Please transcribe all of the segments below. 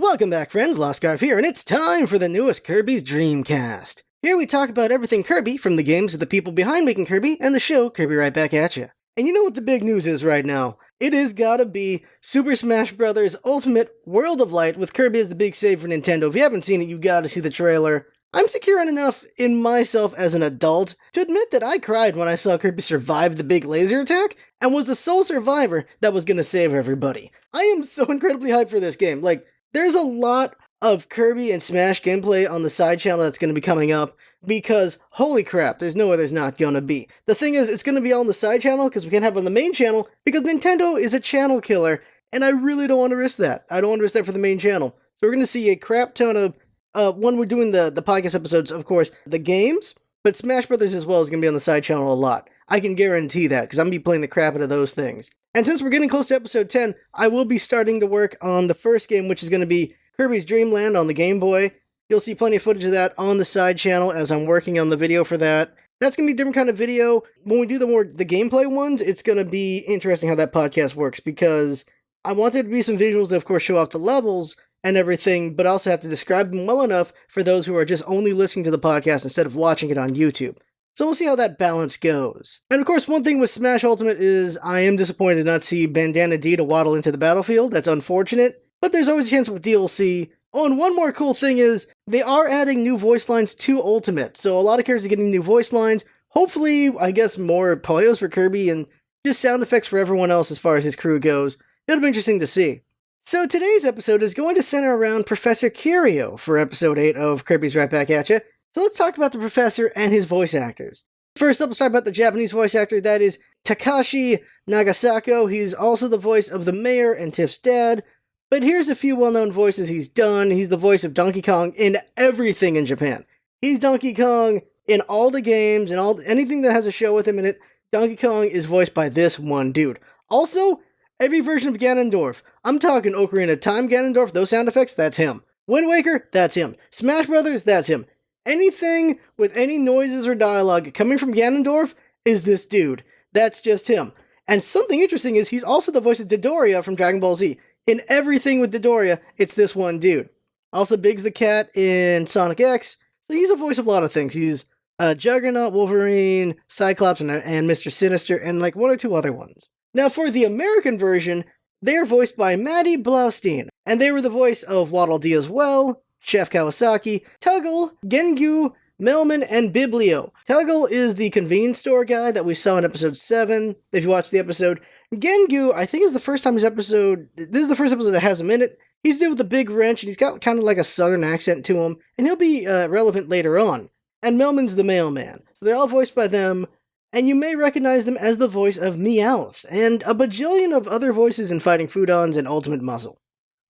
Welcome back, friends. Lost Scarf here, and it's time for the newest Kirby's Dreamcast. Here we talk about everything Kirby, from the games to the people behind making Kirby, and the show Kirby Right Back at ya. And you know what the big news is right now? It has gotta be Super Smash Bros. Ultimate World of Light with Kirby as the big save for Nintendo. If you haven't seen it, you gotta see the trailer. I'm secure enough in myself as an adult to admit that I cried when I saw Kirby survive the big laser attack and was the sole survivor that was gonna save everybody. I am so incredibly hyped for this game. There's a lot of Kirby and Smash gameplay on the side channel that's going to be coming up because, holy crap, there's no way there's not going to be. The thing is, it's going to be all on the side channel because we can't have it on the main channel because Nintendo is a channel killer, and I really don't want to risk that. I don't want to risk that for the main channel. So we're going to see a crap ton of, when we're doing the podcast episodes, of course, the games, but Smash Brothers as well is going to be on the side channel a lot. I can guarantee that because I'm going to be playing the crap out of those things. And since we're getting close to episode 10, I will be starting to work on the first game, which is going to be Kirby's Dreamland on the Game Boy. You'll see plenty of footage of that on the side channel as I'm working on the video for that. That's going to be a different kind of video. When we do the gameplay ones, it's going to be interesting how that podcast works because I want there to be some visuals that, of course, show off the levels and everything, but also have to describe them well enough for those who are just only listening to the podcast instead of watching it on YouTube. So we'll see how that balance goes. And of course, one thing with Smash Ultimate is I am disappointed to not see Bandana D to waddle into the battlefield. That's unfortunate, but there's always a chance with DLC. Oh, and one more cool thing is they are adding new voice lines to Ultimate. So a lot of characters are getting new voice lines. Hopefully, I guess more Poyos for Kirby and just sound effects for everyone else as far as his crew goes. It'll be interesting to see. So today's episode is going to center around Professor Curio for episode 8 of Kirby's Right Back at Ya. So let's talk about the professor and his voice actors. First up, let's talk about the Japanese voice actor, that is Takashi Nagasako. He's also the voice of the mayor and Tiff's dad. But here's a few well-known voices he's done. He's the voice of Donkey Kong in everything in Japan. He's Donkey Kong in all the games and anything that has a show with him in it. Donkey Kong is voiced by this one dude. Also, every version of Ganondorf. I'm talking Ocarina of Time Ganondorf, those sound effects, that's him. Wind Waker, that's him. Smash Brothers, that's him. Anything with any noises or dialogue coming from Ganondorf is this dude. That's just him. And something interesting is he's also the voice of Dodoria from Dragon Ball Z. In everything with Dodoria, it's this one dude. Also Biggs the Cat in Sonic X. So he's a voice of a lot of things. He's Juggernaut, Wolverine, Cyclops, and Mr. Sinister, and like one or two other ones. Now for the American version, they are voiced by Maddie Blaustein. And they were the voice of Waddle Dee as well, Chef Kawasaki, Tuggle, Gengu, Melman, and Biblio. Tuggle is the convenience store guy that we saw in episode 7, if you watched the episode. Gengu, I think is the first time this is the first episode that has him in it. He's dude with the big wrench, and he's got kind of like a southern accent to him, and he'll be relevant later on. And Melman's the mailman. So they're all voiced by them, and you may recognize them as the voice of Meowth, and a bajillion of other voices in Fighting Foodons and Ultimate Muscle.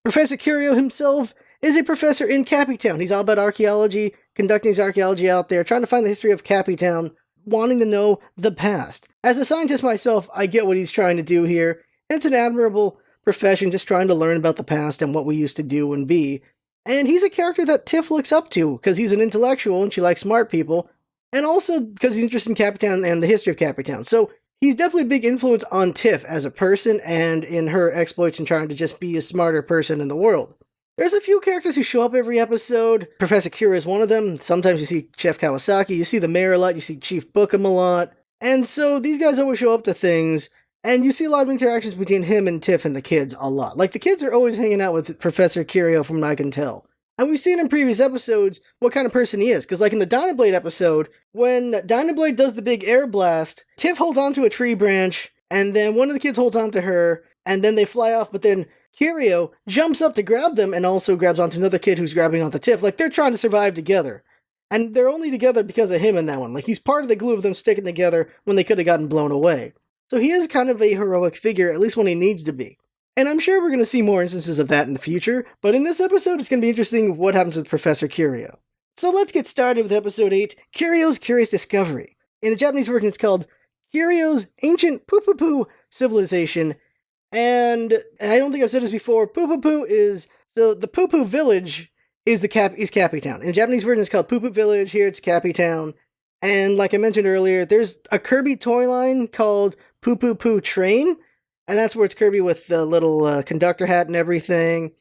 Professor Curio himself is a professor in Cappy Town. He's all about archaeology, conducting his archaeology out there, trying to find the history of Cappy Town, wanting to know the past. As a scientist myself, I get what he's trying to do here. It's an admirable profession, just trying to learn about the past and what we used to do and be. And he's a character that Tiff looks up to, because he's an intellectual and she likes smart people, and also because he's interested in Cappy Town and the history of Cappy Town. So he's definitely a big influence on Tiff as a person and in her exploits and trying to just be a smarter person in the world. There's a few characters who show up every episode. Professor Curio is one of them. Sometimes you see Chef Kawasaki, you see the mayor a lot, you see Chief Bookham a lot. And so these guys always show up to things, and you see a lot of interactions between him and Tiff and the kids a lot. Like, the kids are always hanging out with Professor Curio from what I can tell. And we've seen in previous episodes what kind of person he is. Because like in the Dynablade episode, when Dynablade does the big air blast, Tiff holds onto a tree branch, and then one of the kids holds onto her, and then they fly off, but then Curio jumps up to grab them and also grabs onto another kid who's grabbing onto Tiff. Like, they're trying to survive together. And they're only together because of him in that one. Like, he's part of the glue of them sticking together when they could have gotten blown away. So he is kind of a heroic figure, at least when he needs to be. And I'm sure we're going to see more instances of that in the future, but in this episode it's going to be interesting what happens with Professor Curio. So let's get started with episode 8, Curio's Curious Discovery. In the Japanese version it's called Curio's Ancient Poo-Poo-Poo Civilization. And I don't think I've said this before, Poo-Poo-Poo is, so the Poo-Poo Village is Cappy Town. In the Japanese version it's called Poo-Poo Village, here it's Cappy Town. And like I mentioned earlier, there's a Kirby toy line called Poo-Poo-Poo Train, and that's where it's Kirby with the little conductor hat and everything.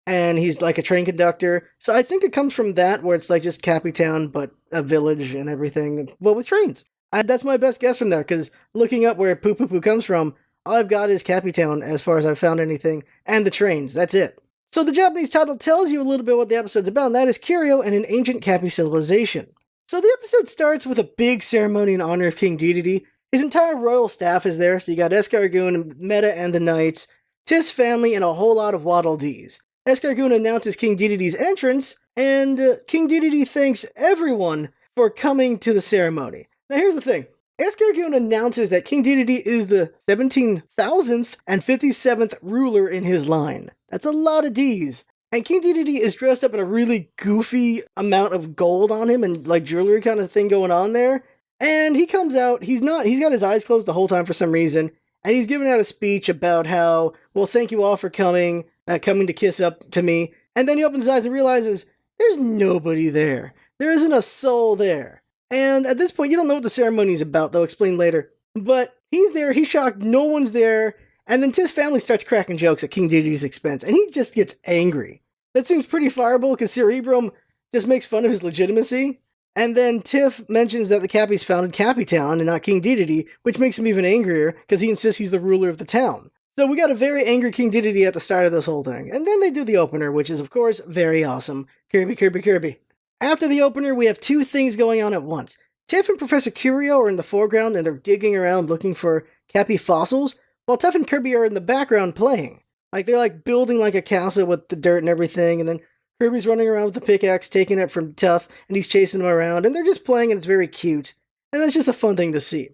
and he's like a train conductor. So I think it comes from that, where it's like just Cappy Town, but a village and everything, well, with trains. That's my best guess from there, because looking up where Poo Poo Poo comes from, all I've got is Cappy Town as far as I've found anything, and the trains, that's it. So the Japanese title tells you a little bit what the episode's about, and that is Curio and an ancient Cappy civilization. So the episode starts with a big ceremony in honor of King Dedede. His entire royal staff is there, so you got Escargoon, Meta, and the Knights, Tiff's family, and a whole lot of Waddle Dees. Escargoon announces King Dedede's entrance, and King Dedede thanks everyone for coming to the ceremony. Now here's the thing. Escargoon announces that King Dedede is the 17,000th and 57th ruler in his line. That's a lot of D's. And King Dedede is dressed up in a really goofy amount of gold on him and like jewelry kind of thing going on there. And he comes out, he's got his eyes closed the whole time for some reason, and he's giving out a speech about how, well, thank you all for coming to kiss up to me. And then he opens his eyes and realizes there's nobody there. There isn't a soul there. And at this point, you don't know what the ceremony's about, they'll explain later. But he's there, he's shocked, no one's there. And then Tiff's family starts cracking jokes at King Dedede's expense, and he just gets angry. That seems pretty fireable, because Cerebrum just makes fun of his legitimacy. And then Tiff mentions that the Cappies founded Cappy Town and not King Dedede, which makes him even angrier, because he insists he's the ruler of the town. So we got a very angry King Dedede at the start of this whole thing. And then they do the opener, which is, of course, very awesome. Kirby, Kirby, Kirby. After the opener, we have two things going on at once. Tiff and Professor Curio are in the foreground, and they're digging around looking for Cappy fossils, while Tuff and Kirby are in the background playing. Like, they're like building like a castle with the dirt and everything, and then Kirby's running around with the pickaxe, taking it from Tuff, and he's chasing him around, and they're just playing, and it's very cute. And that's just a fun thing to see.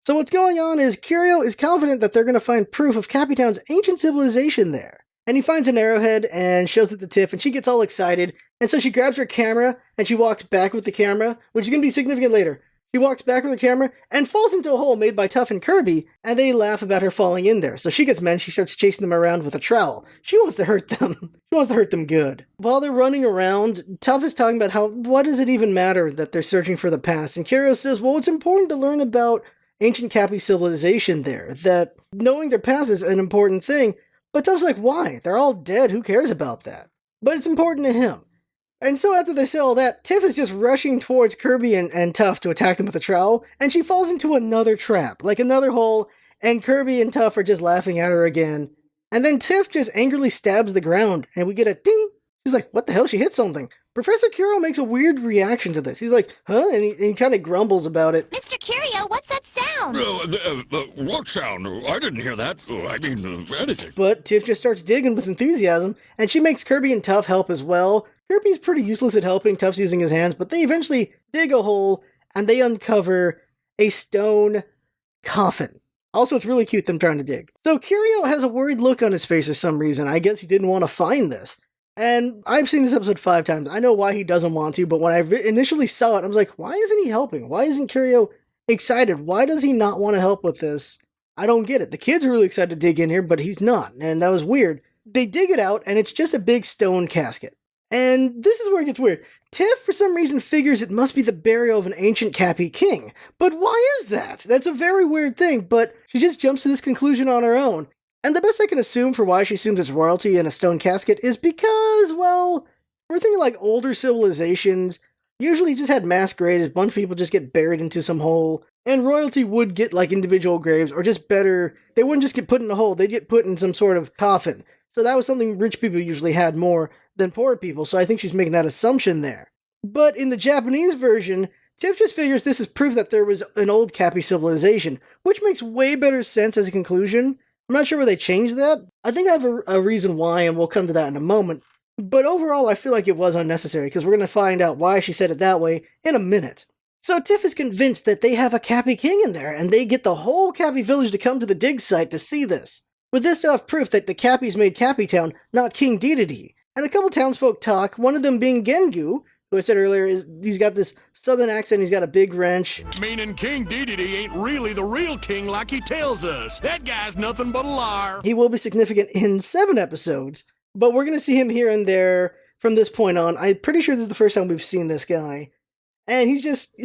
So what's going on is Curio is confident that they're going to find proof of Cappy Town's ancient civilization there. And he finds an arrowhead and shows it to Tiff, and she gets all excited, and so she grabs her camera, and she walks back with the camera, which is going to be significant later. She walks back with the camera and falls into a hole made by Tuff and Kirby, and they laugh about her falling in there. So she gets mad, she starts chasing them around with a trowel. She wants to hurt them. She wants to hurt them good. While they're running around, Tuff is talking about how, what does it even matter that they're searching for the past? And Curio says, well, it's important to learn about ancient Cappy civilization there, that knowing their past is an important thing. But Tuff's like, why? They're all dead, who cares about that? But it's important to him. And so after they say all that, Tiff is just rushing towards Kirby and Tuff to attack them with a trowel, and she falls into another trap, like another hole, and Kirby and Tuff are just laughing at her again. And then Tiff just angrily stabs the ground, and we get a ding! She's like, what the hell, she hit something. Professor Curio makes a weird reaction to this. He's like, huh? And he kind of grumbles about it. Mr. Curio, what's that sound? What sound? I didn't hear that. Anything. But Tiff just starts digging with enthusiasm, and she makes Kirby and Tuff help as well. Kirby's pretty useless at helping, Tuff's using his hands, but they eventually dig a hole, and they uncover a stone coffin. Also, it's really cute them trying to dig. So Curio has a worried look on his face for some reason. I guess he didn't want to find this. And I've seen this episode 5 times. I know why he doesn't want to, but when I initially saw it, I was like, why isn't he helping? Why isn't Curio excited? Why does he not want to help with this? I don't get it. The kids are really excited to dig in here, but he's not, and that was weird. They dig it out, and it's just a big stone casket. And this is where it gets weird. Tiff, for some reason, figures it must be the burial of an ancient Cappy king. But why is that? That's a very weird thing, but she just jumps to this conclusion on her own. And the best I can assume for why she assumes it's royalty in a stone casket is because, well, we're thinking like older civilizations usually just had mass graves, a bunch of people just get buried into some hole, and royalty would get like individual graves, or just better, they wouldn't just get put in a hole, they'd get put in some sort of coffin. So that was something rich people usually had more than poor people, so I think she's making that assumption there. But in the Japanese version, Tiff just figures this is proof that there was an old Cappy civilization, which makes way better sense as a conclusion. I'm not sure where they changed that. I think I have a reason why, and we'll come to that in a moment. But overall, I feel like it was unnecessary, because we're going to find out why she said it that way in a minute. So Tiff is convinced that they have a Cappy king in there, and they get the whole Cappy village to come to the dig site to see this. With this to have proof that the Cappies made Cappy Town, not King Dedede. And a couple townsfolk talk, one of them being Gengu, who I said earlier, he's got this southern accent, he's got a big wrench. Meaning King Dedede ain't really the real king like he tells us. That guy's nothing but a liar. He will be significant in 7 episodes, but we're going to see him here and there from this point on. I'm pretty sure this is the first time we've seen this guy. And he's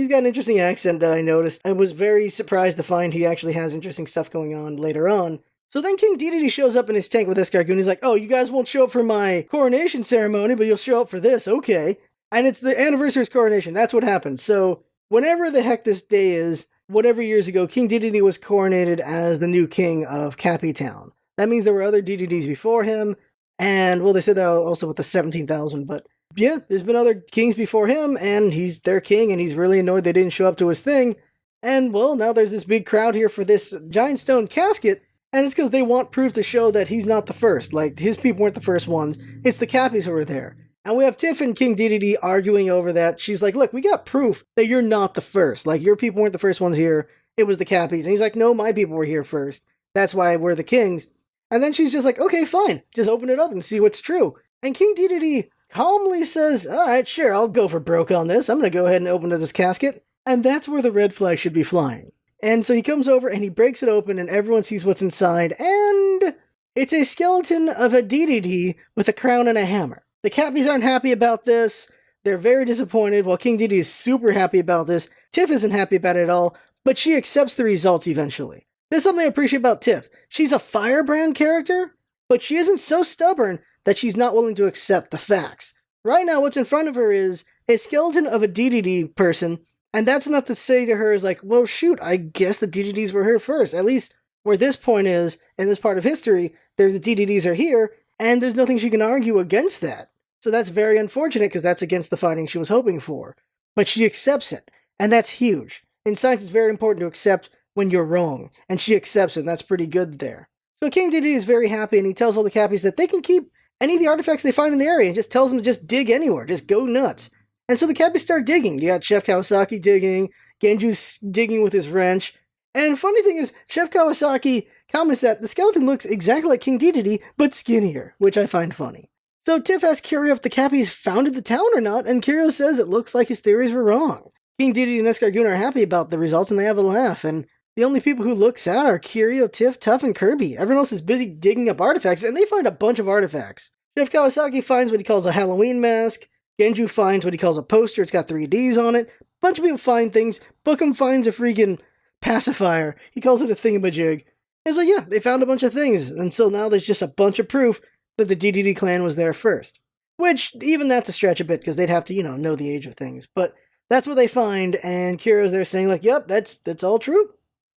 got an interesting accent that I noticed. I was very surprised to find he actually has interesting stuff going on later on. So then King Dedede shows up in his tank with Escargoon. He's like, oh, you guys won't show up for my coronation ceremony, but you'll show up for this, okay. And it's the anniversary of his coronation, that's what happens. So whenever the heck this day is, whatever years ago, King Dedede was coronated as the new king of Cappy Town. That means there were other Dededes before him, and, well, they said that also with the 17,000, but yeah, there's been other kings before him, and he's their king, and he's really annoyed they didn't show up to his thing. And, well, now there's this big crowd here for this giant stone casket, and it's because they want proof to show that he's not the first. Like, his people weren't the first ones. It's the Cappies who were there. And we have Tiff and King Dedede arguing over that. She's like, look, we got proof that you're not the first. Like, your people weren't the first ones here. It was the Cappies. And he's like, no, my people were here first. That's why we're the kings. And then she's just like, okay, fine. Just open it up and see what's true. And King Dedede calmly says, all right, sure, I'll go for broke on this. I'm going to go ahead and open this casket. And that's where the red flag should be flying. And so he comes over and he breaks it open and everyone sees what's inside. And it's a skeleton of a Dedede with a crown and a hammer. The Cappies aren't happy about this. They're very disappointed, while King Dedede is super happy about this. Tiff isn't happy about it at all, but she accepts the results eventually. There's something I appreciate about Tiff. She's a firebrand character, but she isn't so stubborn that she's not willing to accept the facts. Right now, what's in front of her is a skeleton of a Dedede person, and that's enough to say to her is like, well, shoot, I guess the Dededes were here first. At least where this point is, in this part of history, the Dededes are here, and there's nothing she can argue against that. So that's very unfortunate because that's against the finding she was hoping for. But she accepts it, and that's huge. In science, it's very important to accept when you're wrong, and she accepts it, and that's pretty good there. So King Dedede is very happy, and he tells all the Cappies that they can keep any of the artifacts they find in the area, and just tells them to just dig anywhere, just go nuts. And so the Cappies start digging. You got Chef Kawasaki digging, Genju's digging with his wrench, and funny thing is, Chef Kawasaki comments that the skeleton looks exactly like King Dedede, but skinnier, which I find funny. So Tiff asks Curio if the Cappies founded the town or not, and Curio says it looks like his theories were wrong. King Dedede and Escargoon are happy about the results, and they have a laugh, and the only people who look sad are Curio, Tiff, Tuff, and Kirby. Everyone else is busy digging up artifacts, and they find a bunch of artifacts. Chef Kawasaki finds what he calls a Halloween mask. Genju finds what he calls a poster. It's got 3Ds on it. A bunch of people find things. Bookham finds a freaking pacifier. He calls it a thingamajig. It's like, yeah, they found a bunch of things, and so now there's just a bunch of proof that the Dedede clan was there first. Which, even that's a stretch a bit, because they'd have to, know the age of things. But that's what they find, and Curio's there saying, like, yep, that's all true.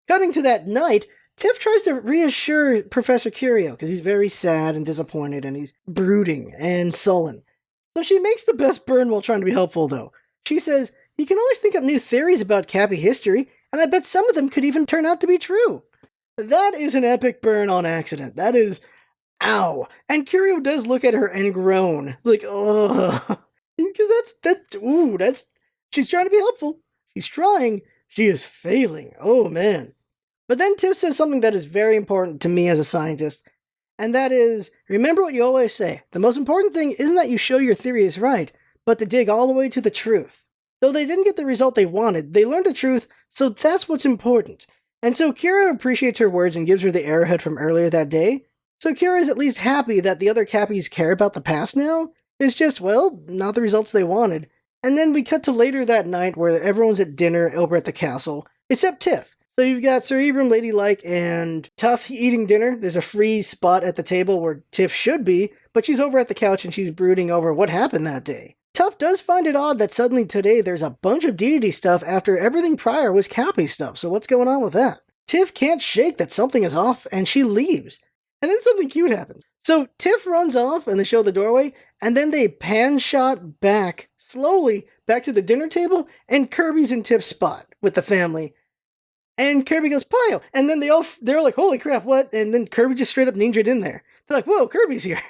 Cutting to that night, Tiff tries to reassure Professor Curio, because he's very sad and disappointed, and he's brooding and sullen. So she makes the best burn while trying to be helpful, though. She says, you can always think up new theories about Cappy history, and I bet some of them could even turn out to be true. That is an epic burn on accident. That is, ow. And Curio does look at her and groan. Like, oh. Because that's, she's trying to be helpful. She's trying. She is failing. Oh, man. But then Tiff says something that is very important to me as a scientist, and that is, remember what you always say. The most important thing isn't that you show your theory is right, but to dig all the way to the truth. Though they didn't get the result they wanted, they learned the truth, so that's what's important. And so Curio appreciates her words and gives her the arrowhead from earlier that day. So Curio is at least happy that the other Cappies care about the past now. It's just, well, not the results they wanted. And then we cut to later that night where everyone's at dinner over at the castle, except Tiff. So you've got Cerebrum, Ladylike, and Tuff eating dinner. There's a free spot at the table where Tiff should be, but she's over at the couch and she's brooding over what happened that day. Tuff does find it odd that suddenly today there's a bunch of Dedede stuff after everything prior was Cappy stuff, so what's going on with that? Tiff can't shake that something is off, and she leaves. And then something cute happens. So Tiff runs off, and they show the doorway, and then they pan shot back, slowly, back to the dinner table, and Kirby's in Tiff's spot with the family. And Kirby goes, Pio! And then they're like, holy crap, what? And then Kirby just straight up ninja'd in there. They're like, whoa, Kirby's here.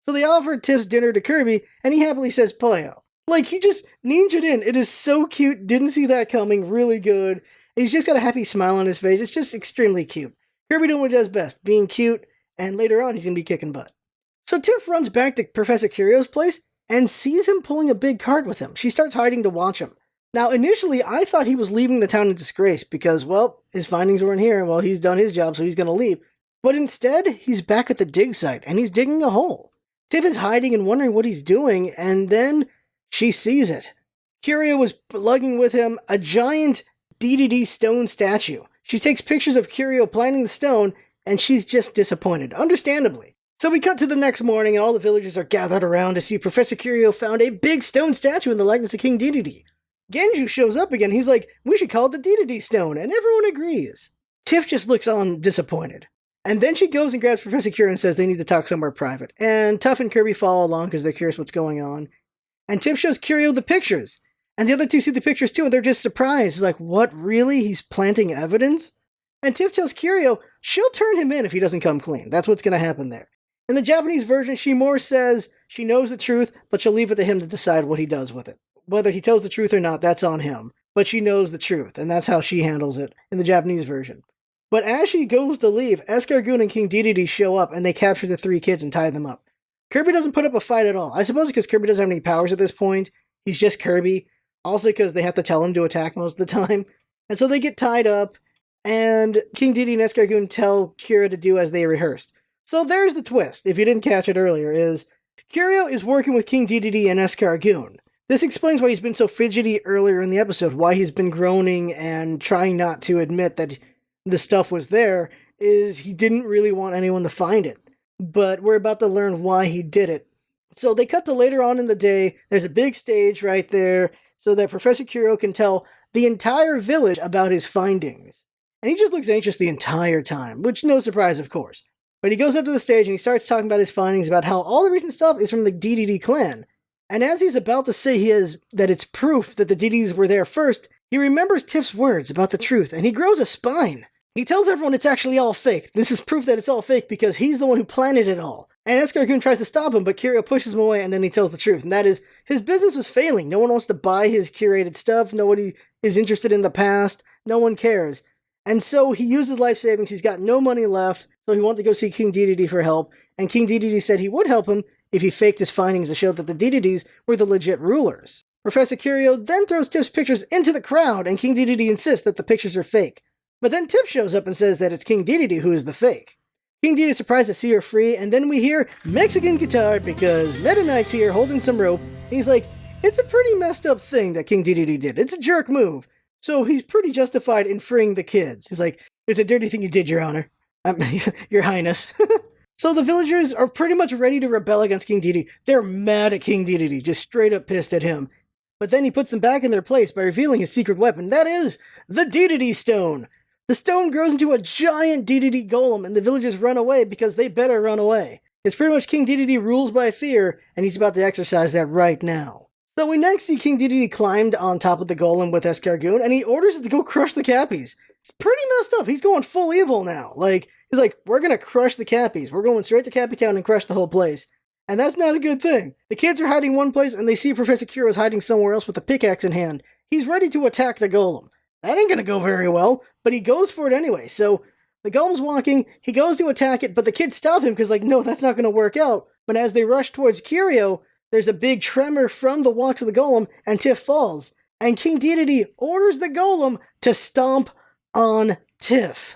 So they offer Tiff's dinner to Kirby, and he happily says Pio. Like, he just ninja'd in. It is so cute. Didn't see that coming. Really good. And he's just got a happy smile on his face. It's just extremely cute. Kirby doing what he does best, being cute, and later on he's going to be kicking butt. So Tiff runs back to Professor Curio's place and sees him pulling a big cart with him. She starts hiding to watch him. Now, initially, I thought he was leaving the town in disgrace because, well, his findings weren't here, and, well, he's done his job, so he's going to leave. But instead, he's back at the dig site, and he's digging a hole. Tiff is hiding and wondering what he's doing, and then she sees it. Curio was lugging with him a giant Dedede stone statue. She takes pictures of Curio planting the stone, and she's just disappointed, understandably. So we cut to the next morning, and all the villagers are gathered around to see Professor Curio found a big stone statue in the likeness of King Dedede. Genju shows up again. He's like, we should call it the Dedede Stone, and everyone agrees. Tiff just looks on disappointed. And then she goes and grabs Professor Curio and says they need to talk somewhere private. And Tuff and Kirby follow along because they're curious what's going on. And Tiff shows Curio the pictures. And the other two see the pictures too, and they're just surprised. He's like, what, really? He's planting evidence? And Tiff tells Curio she'll turn him in if he doesn't come clean. That's what's going to happen there. In the Japanese version, she more says she knows the truth, but she'll leave it to him to decide what he does with it. Whether he tells the truth or not, that's on him. But she knows the truth, and that's how she handles it in the Japanese version. But as she goes to leave, Escargoon and King Dedede show up, and they capture the three kids and tie them up. Kirby doesn't put up a fight at all. I suppose because Kirby doesn't have any powers at this point. He's just Kirby. Also because they have to tell him to attack most of the time. And so they get tied up, and King Dedede and Escargoon tell Curio to do as they rehearsed. So there's the twist, if you didn't catch it earlier, is Curio is working with King Dedede and Escargoon. This explains why he's been so fidgety earlier in the episode, why he's been groaning and trying not to admit that the stuff was there, is he didn't really want anyone to find it. But we're about to learn why he did it. So they cut to later on in the day. There's a big stage right there so that Professor Curio can tell the entire village about his findings. And he just looks anxious the entire time, which no surprise, of course. But he goes up to the stage and he starts talking about his findings about how all the recent stuff is from the Dedede clan. And as he's about to say that it's proof that the Dededes were there first, he remembers Tiff's words about the truth, and he grows a spine. He tells everyone it's actually all fake. This is proof that it's all fake because he's the one who planted it all. And Escargoon tries to stop him, but Curio pushes him away, and then he tells the truth. And that is, his business was failing. No one wants to buy his curated stuff. Nobody is interested in the past. No one cares. And so he used his life savings. He's got no money left, so he wanted to go see King Dedede for help. And King Dedede said he would help him if he faked his findings to show that the Dededes were the legit rulers. Professor Curio then throws Tiff's pictures into the crowd, and King Dedede insists that the pictures are fake. But then Tiff shows up and says that it's King Dedede who is the fake. King Dedede is surprised to see her free, and then we hear Mexican guitar because Meta Knight's here holding some rope. And he's like, it's a pretty messed up thing that King Dedede did. It's a jerk move. So he's pretty justified in freeing the kids. He's like, it's a dirty thing you did, Your Honor. Your Highness. So the villagers are pretty much ready to rebel against King Dedede. They're mad at King Dedede, just straight up pissed at him. But then he puts them back in their place by revealing his secret weapon. That is the Dedede Stone. The stone grows into a giant Dedede golem, and the villagers run away because they better run away. It's pretty much King Dedede rules by fear, and he's about to exercise that right now. So we next see King Dedede climbed on top of the golem with Escargoon, and he orders it to go crush the Cappies. It's pretty messed up. He's going full evil now. He's like, we're gonna crush the Cappies. We're going straight to Cappy Town and crush the whole place. And that's not a good thing. The kids are hiding one place, and they see Professor Curio's hiding somewhere else with a pickaxe in hand. He's ready to attack the golem. That ain't gonna go very well, but he goes for it anyway. So the golem's walking, he goes to attack it, but the kids stop him because, no, that's not gonna work out. But as they rush towards Curio, there's a big tremor from the walks of the golem, and Tiff falls. And King Dedede orders the golem to stomp on Tiff.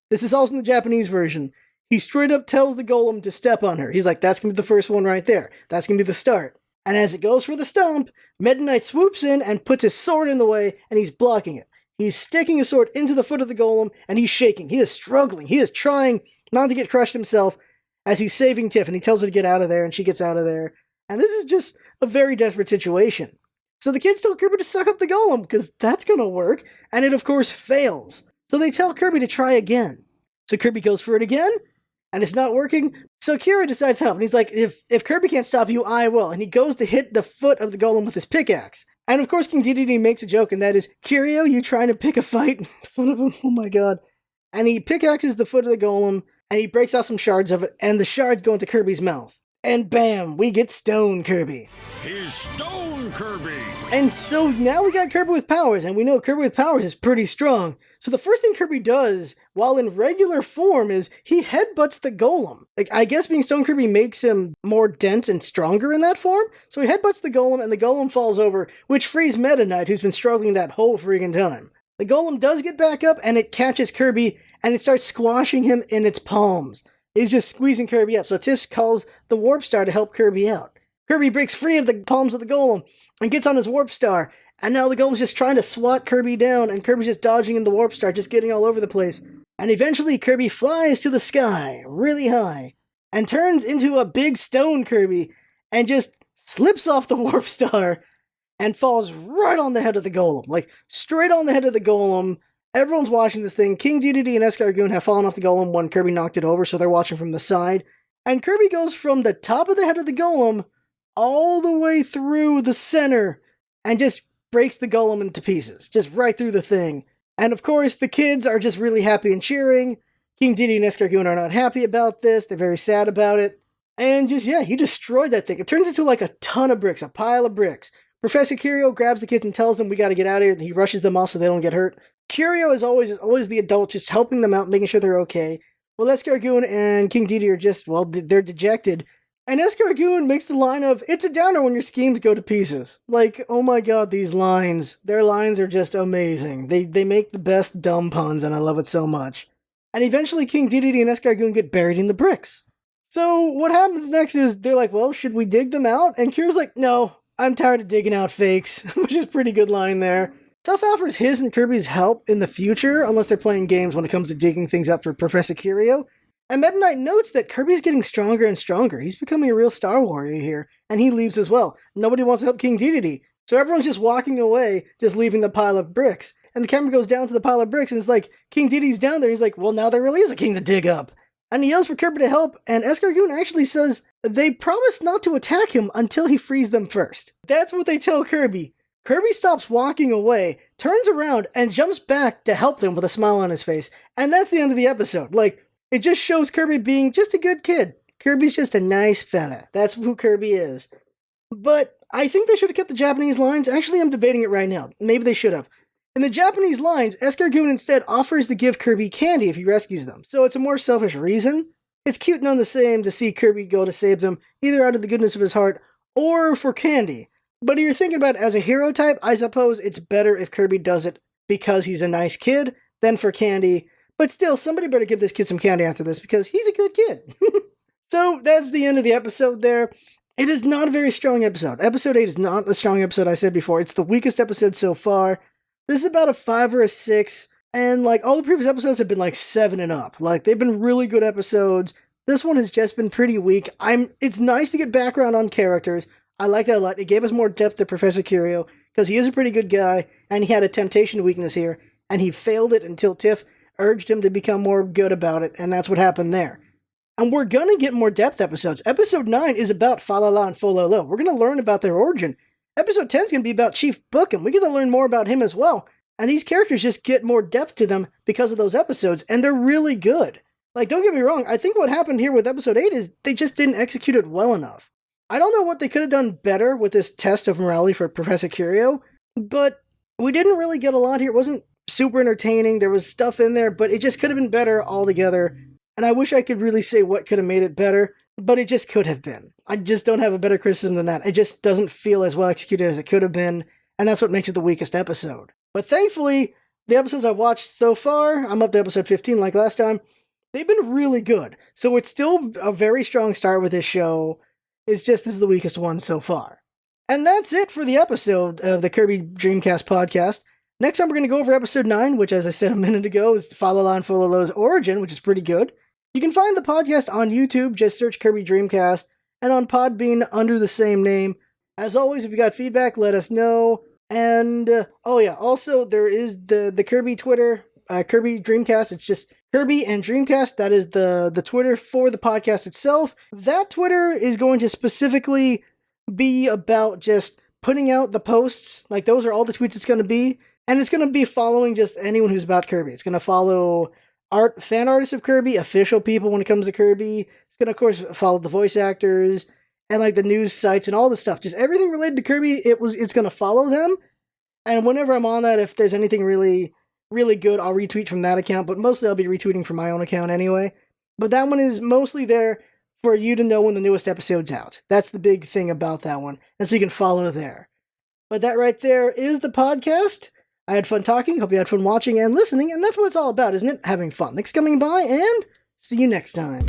This is also in the Japanese version. He straight up tells the golem to step on her. He's like, that's going to be the first one right there. That's going to be the start. And as it goes for the stomp, Meta Knight swoops in and puts his sword in the way, and he's blocking it. He's sticking his sword into the foot of the golem, and he's shaking. He is struggling. He is trying not to get crushed himself as he's saving Tiff, and he tells her to get out of there, and she gets out of there. And this is just a very desperate situation. So the kids tell Kirby to suck up the golem, because that's going to work, and it of course fails. So they tell Kirby to try again. So Kirby goes for it again, and it's not working. So Curio decides to help, and he's like, if Kirby can't stop you, I will. And he goes to hit the foot of the golem with his pickaxe. And of course King Dedede makes a joke, and that is, Curio, you trying to pick a fight? Son of a, oh my god. And he pickaxes the foot of the golem, and he breaks off some shards of it, and the shards go into Kirby's mouth. And bam, we get Stone Kirby. He's Stone Kirby! And so now we got Kirby with powers, and we know Kirby with powers is pretty strong. So the first thing Kirby does, while in regular form, is he headbutts the golem. I guess being Stone Kirby makes him more dense and stronger in that form. So he headbutts the golem, and the golem falls over, which frees Meta Knight, who's been struggling that whole freaking time. The golem does get back up, and it catches Kirby, and it starts squashing him in its palms. It's just squeezing Kirby up, so Tiff calls the Warp Star to help Kirby out. Kirby breaks free of the palms of the golem and gets on his Warp Star, and now the golem's just trying to swat Kirby down, and Kirby's just dodging in the Warp Star, just getting all over the place. And eventually Kirby flies to the sky, really high, and turns into a big stone Kirby, and just slips off the warp star, and falls right on the head of the golem. Like, straight on the head of the golem. Everyone's watching this thing. King Dedede and Escargoon have fallen off the golem when Kirby knocked it over, so they're watching from the side. And Kirby goes from the top of the head of the golem all the way through the center and just breaks the golem into pieces. Just right through the thing. And of course, the kids are just really happy and cheering. King Dedede and Escargoon are not happy about this. They're very sad about it. And just, yeah, he destroyed that thing. It turns into like a ton of bricks, a pile of bricks. Professor Curio grabs the kids and tells them we gotta get out of here. He rushes them off so they don't get hurt. Curio is always the adult, just helping them out, making sure they're okay. Well, Escargoon and King Dedede are just, well, they're dejected. And Escargoon makes the line of, it's a downer when your schemes go to pieces. Like, oh my god, these lines. Their lines are just amazing. They make the best dumb puns, and I love it so much. And eventually King Dedede and Escargoon get buried in the bricks. So what happens next is, they're like, well, should we dig them out? And Curio's like, no, I'm tired of digging out fakes, which is a pretty good line there. Tuff offers his and Kirby's help in the future, unless they're playing games when it comes to digging things up for Professor Curio. And Meta Knight notes that Kirby's getting stronger and stronger. He's becoming a real Star Warrior here, and he leaves as well. Nobody wants to help King Dedede, so everyone's just walking away, just leaving the pile of bricks. And the camera goes down to the pile of bricks, and it's like, King Dedede's down there, he's like, well, now there really is a king to dig up. And he yells for Kirby to help, and Escargoon actually says they promise not to attack him until he frees them first. That's what they tell Kirby. Kirby stops walking away, turns around, and jumps back to help them with a smile on his face. And that's the end of the episode. Like, it just shows Kirby being just a good kid. Kirby's just a nice fella. That's who Kirby is. But I think they should have kept the Japanese lines. Actually, I'm debating it right now. Maybe they should have. In the Japanese lines, Escargoon instead offers to give Kirby candy if he rescues them. So it's a more selfish reason. It's cute none the same to see Kirby go to save them, either out of the goodness of his heart or for candy. But if you're thinking about it as a hero type, I suppose it's better if Kirby does it because he's a nice kid than for candy. But still, somebody better give this kid some candy after this because he's a good kid. So that's the end of the episode there. It is not a very strong episode. Episode 8 is not a strong episode, I said before. It's the weakest episode so far. This is about a 5 or a 6. And like all the previous episodes have been like 7 and up. Like they've been really good episodes. This one has just been pretty weak. It's nice to get background on characters. I like that a lot. It gave us more depth to Professor Curio because he is a pretty good guy and he had a temptation weakness here and he failed it until Tiff urged him to become more good about it, and that's what happened there. And we're gonna get more depth episodes. Episode 9 is about Falala and Fololo. We're gonna learn about their origin. Episode 10 is gonna be about Chief Bookham. We get to learn more about him as well. And these characters just get more depth to them because of those episodes, and they're really good. Like, don't get me wrong, I think what happened here with episode 8 is they just didn't execute it well enough. I don't know what they could have done better with this test of morality for Professor Curio, but we didn't really get a lot here. It wasn't super entertaining. There was stuff in there, but it just could have been better altogether. And I wish I could really say what could have made it better, but it just could have been. I just don't have a better criticism than that. It just doesn't feel as well executed as it could have been, and that's what makes it the weakest episode. But thankfully, the episodes I've watched so far, I'm up to episode 15 like last time, they've been really good. So it's still a very strong start with this show. It's just this is the weakest one so far. And that's it for the episode of the Kirby Dreamcast podcast. Next time we're going to go over episode 9, which as I said a minute ago is Falala and Fololo's origin, which is pretty good. You can find the podcast on YouTube, just search Kirby Dreamcast, and on Podbean under the same name. As always, if you got feedback, let us know. And, also there is the Kirby Twitter, Kirby Dreamcast. It's just Kirby and Dreamcast. That is the Twitter for the podcast itself. That Twitter is going to specifically be about just putting out the posts. Like, those are all the tweets it's going to be. And it's going to be following just anyone who's about Kirby. It's going to follow fan artists of Kirby, official people when it comes to Kirby. It's going to, of course, follow the voice actors and like the news sites and all the stuff. Just everything related to Kirby, it's going to follow them. And whenever I'm on that, if there's anything really, really good, I'll retweet from that account. But mostly I'll be retweeting from my own account anyway. But that one is mostly there for you to know when the newest episode's out. That's the big thing about that one. And so you can follow there. But that right there is the podcast. I had fun talking, hope you had fun watching and listening, and that's what it's all about, isn't it? Having fun. Thanks for coming by, and see you next time.